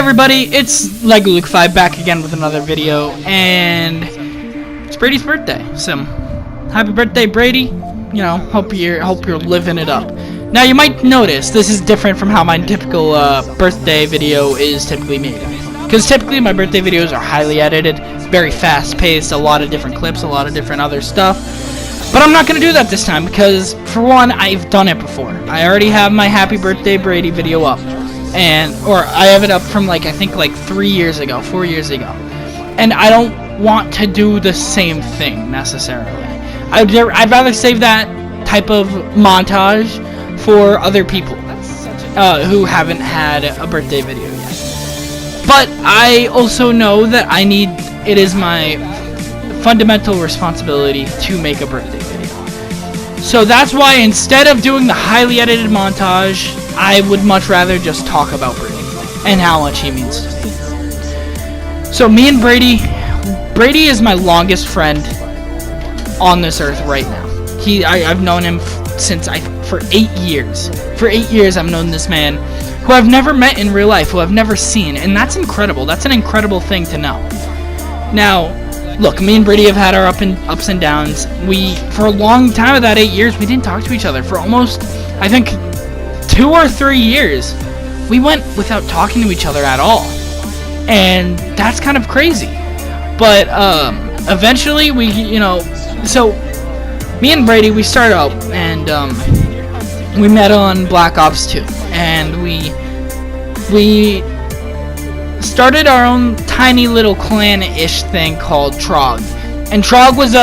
everybody, it's Lego Luke 5 back again with another video, and it's Brady's birthday. So, happy birthday, Brady. You know, hope you're living it up. Now, you might notice this is different from how my typical birthday video is typically made. Because typically my birthday videos are highly edited, very fast-paced, a lot of different clips, a lot of different other stuff. But I'm not going to do that this time because, for one, I've done it before. I already have my Happy Birthday Brady video up. Or I have it up from I think 4 years ago. And I don't want to do the same thing necessarily. I'd rather save that type of montage for other people who haven't had a birthday video yet. But I also know that it is my fundamental responsibility to make a birthday video. So that's why instead of doing the highly edited montage, I would much rather just talk about Brady and how much he means to me. So me and Brady is my longest friend on this earth right now. I've known him for 8 years. For 8 years I've known this man who I've never met in real life, who I've never seen, and that's incredible. That's an incredible thing to know. Now, look, me and Brady have had our ups and downs. For a long time of that 8 years, we didn't talk to each other. For almost, I think, 2 or 3 years, we went without talking to each other at all. And that's kind of crazy. But eventually, so me and Brady, we started out, and we met on Black Ops 2. And we started our own tiny little clan-ish thing called Trog. And Trog was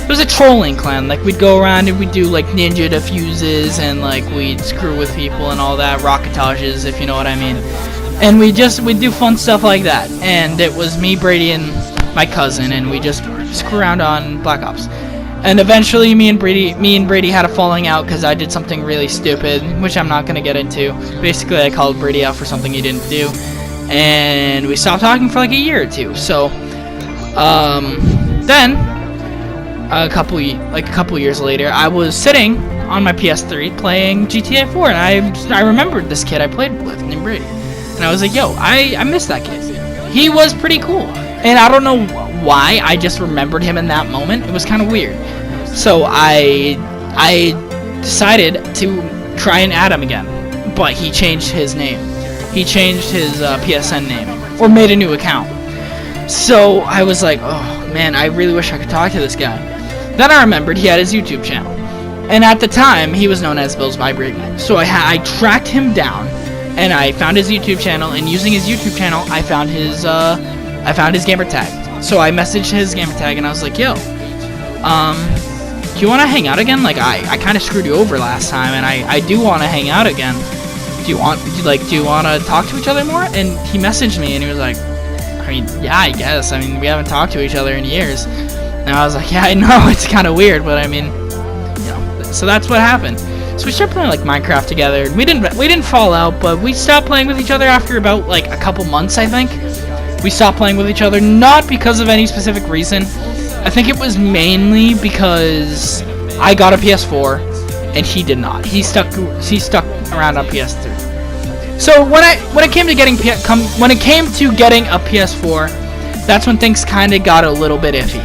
it was a trolling clan. We'd go around and we'd do ninja defuses and we'd screw with people and all that, rockettages, if you know what I mean. And we'd do fun stuff like that. And it was me, Brady, and my cousin, and we just screw around on Black Ops. And eventually me and Brady had a falling out because I did something really stupid, which I'm not going to get into. Basically, I called Brady out for something he didn't do. And we stopped talking for a year or two. So, then a couple years later, I was sitting on my PS3 playing GTA 4, and I remembered this kid I played with named Brady, and I was like, "Yo, I miss that kid. He was pretty cool." And I don't know why, I just remembered him in that moment. It was kind of weird. So I decided to try and add him again, but he changed his name. He changed his PSN name, or made a new account. So I was like, oh man, I really wish I could talk to this guy. Then I remembered he had his YouTube channel, and at the time he was known as Bills Vibrate. So I tracked him down, and I found his YouTube channel, and using his YouTube channel, I found his gamer tag. So I messaged his gamer tag, and I was like, yo, do you want to hang out again? I kind of screwed you over last time, and I do want to hang out again. Do you want to talk to each other more? And he messaged me, and he was like, I mean, yeah, I guess. I mean, we haven't talked to each other in years. And I was like, yeah, I know, it's kind of weird, but I mean, so that's what happened. So we started playing Minecraft together. We didn't fall out, but we stopped playing with each other after about a couple months, I think. We stopped playing with each other, not because of any specific reason. I think it was mainly because I got a PS4 and he did not. He stuck around on PS3. So when it came to getting a PS4, that's when things kind of got a little bit iffy.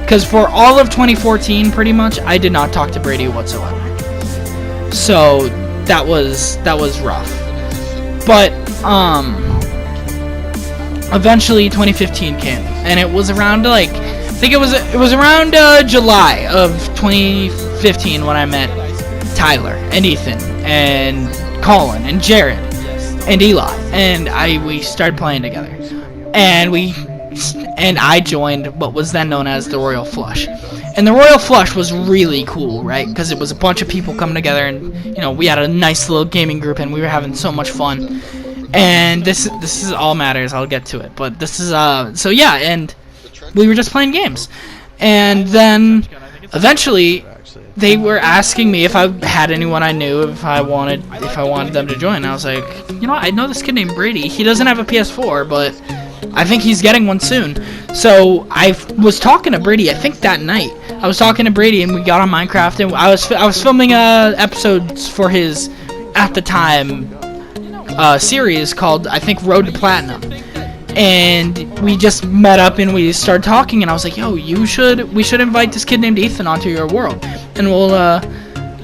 Because for all of 2014, pretty much, I did not talk to Brady whatsoever. So that was rough. But eventually 2015 came, and it was around I think it was around July of 2015 when I met Tyler and Ethan and Colin and Jared and Eli, and we started playing together, and I joined what was then known as the Royal Flush. And the Royal Flush was really cool, right? Because it was a bunch of people coming together, and we had a nice little gaming group, and we were having so much fun. And this is all matters. I'll get to it, but this is so yeah, and we were just playing games, and then eventually they were asking me if I had anyone I knew, if I wanted them to join. I was like, I know this kid named Brady. He doesn't have a PS4, but I think he's getting one soon. So I was talking to Brady. I think that night I was talking to Brady, and we got on Minecraft, and I was filming episodes for his, at the time, series called, I think, Road to Platinum. And we just met up and we started talking, and I was like, yo, we should invite this kid named Ethan onto your world, and we'll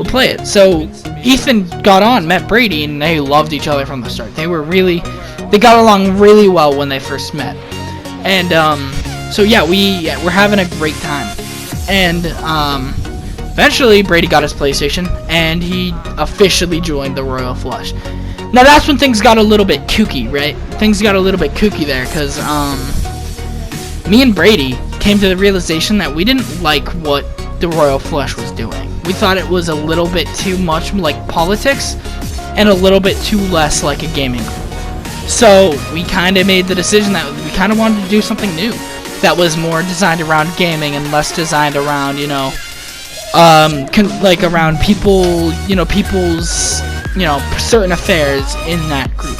play it. So Ethan got on, met Brady, and they loved each other from the start. They got along really well when they first met. And so yeah, we're having a great time. And eventually Brady got his PlayStation and he officially joined the Royal Flush. Now that's when things got a little bit kooky, right? Things got a little bit kooky there, because me and Brady came to the realization that we didn't like what the Royal Flush was doing. We thought it was a little bit too much like politics and a little bit too less like a gaming group. So we kind of made the decision that we kind of wanted to do something new that was more designed around gaming and less designed around, like around people, people's, certain affairs in that group.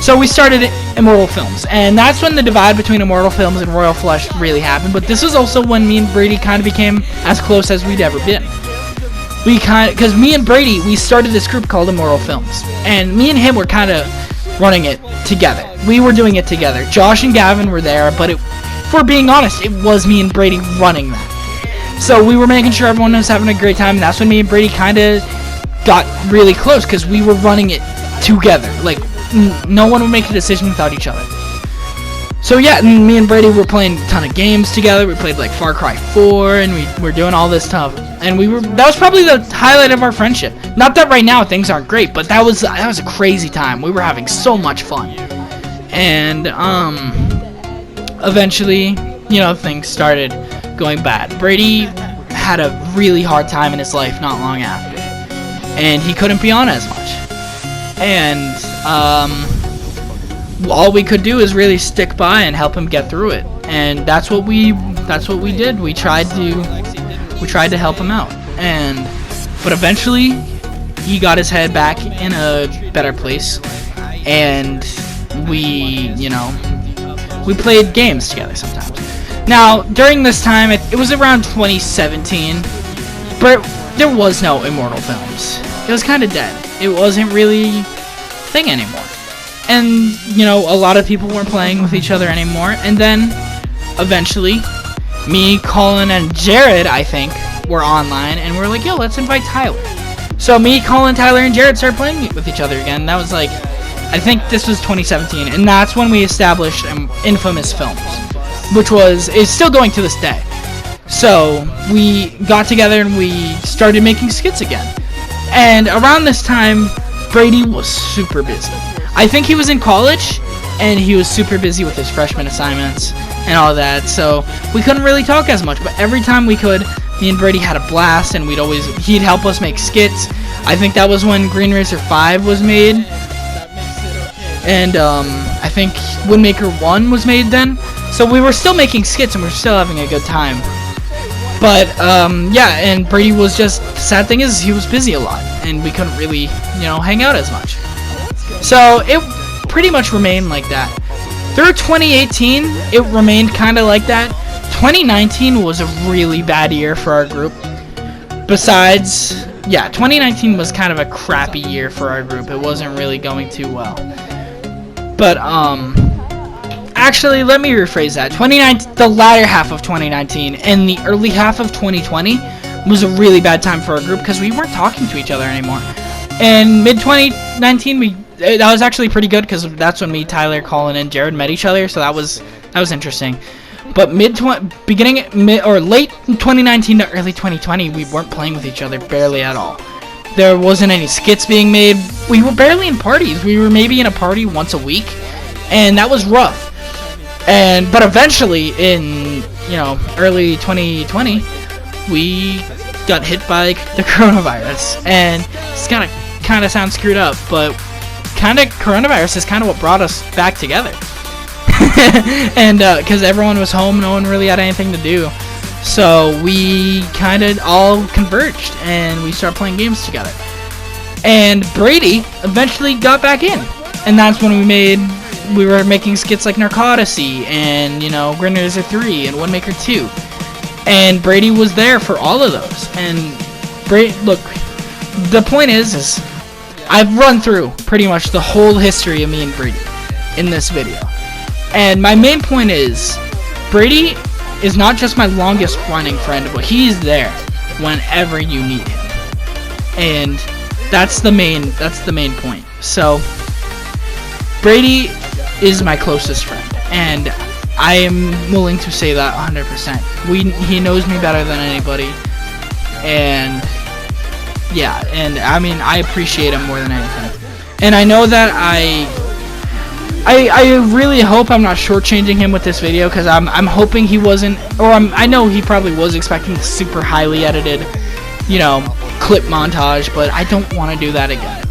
So we started Immortal Films, and that's when the divide between Immortal Films and Royal Flush really happened. But this was also when me and Brady kind of became as close as we'd ever been. Because me and Brady, we started this group called Immortal Films, and me and him were kind of running it together. We were doing it together. Josh and Gavin were there, but if we're being honest, it was me and Brady running that. So we were making sure everyone was having a great time, and that's when me and Brady kind of got really close, because we were running it together. Like, no one would make a decision without each other. So yeah, me and Brady were playing a ton of games together. We played like Far Cry 4, and we were doing all this stuff. And that was probably the highlight of our friendship. Not that right now things aren't great, but that was a crazy time. We were having so much fun. And eventually, things started going bad. Brady had a really hard time in his life not long after, and he couldn't be on as much. And all we could do is really stick by and help him get through it. And that's what we did. We tried to help him out. But eventually he got his head back in a better place, and we played games together sometimes. Now, during this time, it was around 2017, but there was no Immortal Films. It was kind of dead. It wasn't really a thing anymore. And, a lot of people weren't playing with each other anymore. And then, eventually, me, Colin, and Jared, I think, were online, and we're like, yo, let's invite Tyler. So me, Colin, Tyler, and Jared started playing with each other again. That was like, I think this was 2017, and that's when we established Infamous Films, which is still going to this day. So we got together and we started making skits again. And around this time, Brady was super busy. I think he was in college, and he was super busy with his freshman assignments and all that, so we couldn't really talk as much. But every time we could, me and Brady had a blast, and he'd help us make skits. I think that was when Green Racer 5 was made, and I think Windmaker 1 was made then. So we were still making skits, and we were still having a good time. But yeah, and Brady was just, the sad thing is, he was busy a lot, and we couldn't really, hang out as much. So it pretty much remained like that. Through 2018, it remained kind of like that. 2019 was a really bad year for our group. Besides, 2019 was kind of a crappy year for our group. It wasn't really going too well. But, actually, let me rephrase that. The latter half of 2019 and the early half of 2020 was a really bad time for our group because we weren't talking to each other anymore. And mid-2019, that was actually pretty good because that's when me, Tyler, Colin, and Jared met each other, so that was interesting. But late 2019 to early 2020, we weren't playing with each other barely at all. There wasn't any skits being made. We were barely in parties. We were maybe in a party once a week, and that was rough. But eventually, in early 2020, we got hit by the coronavirus, and it's kind of sounds screwed up, but coronavirus is kind of what brought us back together. And because everyone was home, no one really had anything to do, so we kind of all converged and we started playing games together. And Brady eventually got back in, and that's when we were making skits like Narcoticy and Green Racer 3 and Windmaker 2, and Brady was there for all of those. And look, the point is I've run through pretty much the whole history of me and Brady in this video. And my main point is, Brady is not just my longest running friend, but he's there whenever you need him. And that's the main point. So Brady is my closest friend, and I am willing to say that 100%. He knows me better than anybody, and yeah, and I mean, I appreciate him more than anything. And I know that I really hope I'm not shortchanging him with this video, because I'm hoping he wasn't, or I know he probably was expecting the super highly edited, you know, clip montage, but I don't want to do that again.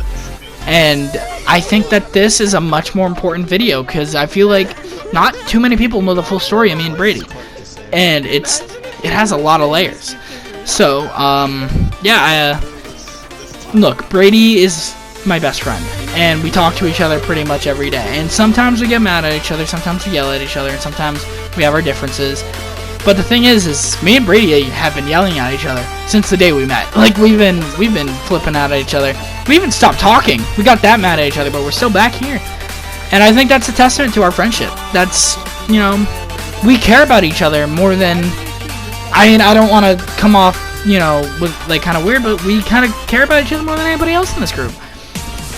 And I think that this is a much more important video, because I feel like not too many people know the full story of me and Brady, and it has a lot of layers. So yeah, look, Brady is my best friend, and we talk to each other pretty much every day, and sometimes we get mad at each other, sometimes we yell at each other, and sometimes we have our differences. But the thing is me and Brady have been yelling at each other since the day we met. Like, we've been flipping out at each other. We even stopped talking. We got that mad at each other, but we're still back here. And I think that's a testament to our friendship. That's, you know, we care about each other more than, I don't want to come off, you know, with like kind of weird, but we kind of care about each other more than anybody else in this group.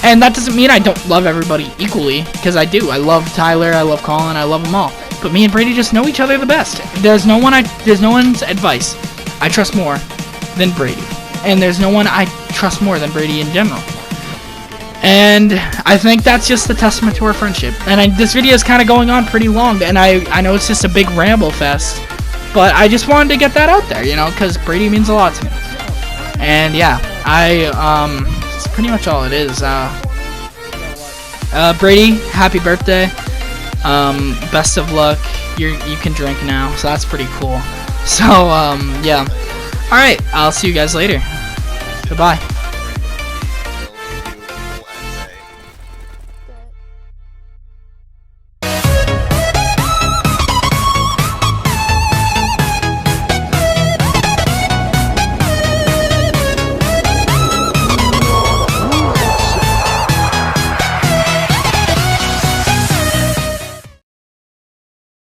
And that doesn't mean I don't love everybody equally, because I do. I love Tyler, I love Colin, I love them all. But me and Brady just know each other the best. There's no one's advice I trust more than Brady, and there's no one I trust more than Brady in general. And I think that's just a testament to our friendship. And this video is kind of going on pretty long, and I know it's just a big ramble fest, but I just wanted to get that out there, you know, because Brady means a lot to me. And yeah, it's pretty much all it is. Brady, happy birthday. Best of luck. You can drink now, so that's pretty cool. So yeah, alright, I'll see you guys later. Goodbye.